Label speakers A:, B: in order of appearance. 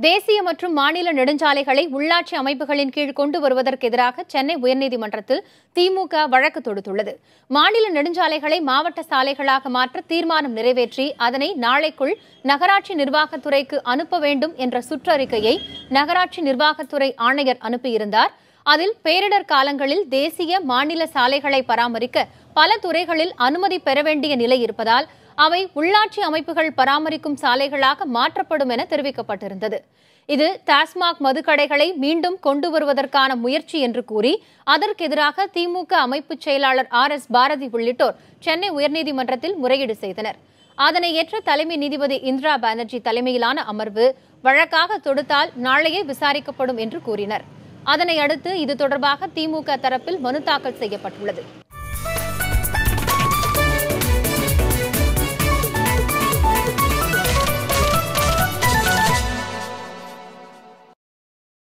A: தேசிய மற்றும் மாநில நெடுஞ்சாலைகளை உள்ளாட்சி அமைப்புகளின் கீழ் கொண்டு வருவதற்கு எதிராக சென்னை உயர்நீதிமன்றத்தில் திமுக வழக்கு தொடுத்துள்ளது. மாநில நெடுஞ்சாலைகளை மாவட்ட சாலைகளாக மாற்ற தீர்மானம் நிறைவேற்றி அதனை நாளைக்குள் நகராட்சி நிர்வாகத்துறைக்கு அனுப்ப வேண்டும் என்ற சுற்றறிக்கையை நகராட்சி நிர்வாகத்துறை ஆணையர் அனுப்பியிருந்தார். அதில் பேரிடர் காலங்களில் தேசிய மாநில சாலைகளை பராமரிக்க பல துறைகளில் அனுமதி பெற வேண்டிய நிலை இருப்பதால் அவை உள்ளாட்சி அமைப்புகள் பராமரிக்கும் சாலைகளாக மாற்றப்படும் என தெரிவிக்கப்பட்டிருந்தது. இது டாஸ்மாக் மதுக்கடைகளை மீண்டும் கொண்டு வருவதற்கான முயற்சி என்று கூறி அதற்கு எதிராக திமுக அமைப்பு செயலாளர் RS பாரதி உள்ளிட்டோர் சென்னை உயர்நீதிமன்றத்தில் முறையீடு செய்தனர். அதனை ஏற்ற தலைமை நீதிபதி இந்திரா பானர்ஜி தலைமையிலான அமர்வு வழக்காக தொடுத்தால் நாளையே விசாரிக்கப்படும் என்று கூறினர். அதனை அடுத்து இது தொடர்பாக திமுக தரப்பில் மனு தாக்கல் செய்யப்பட்டுள்ளது.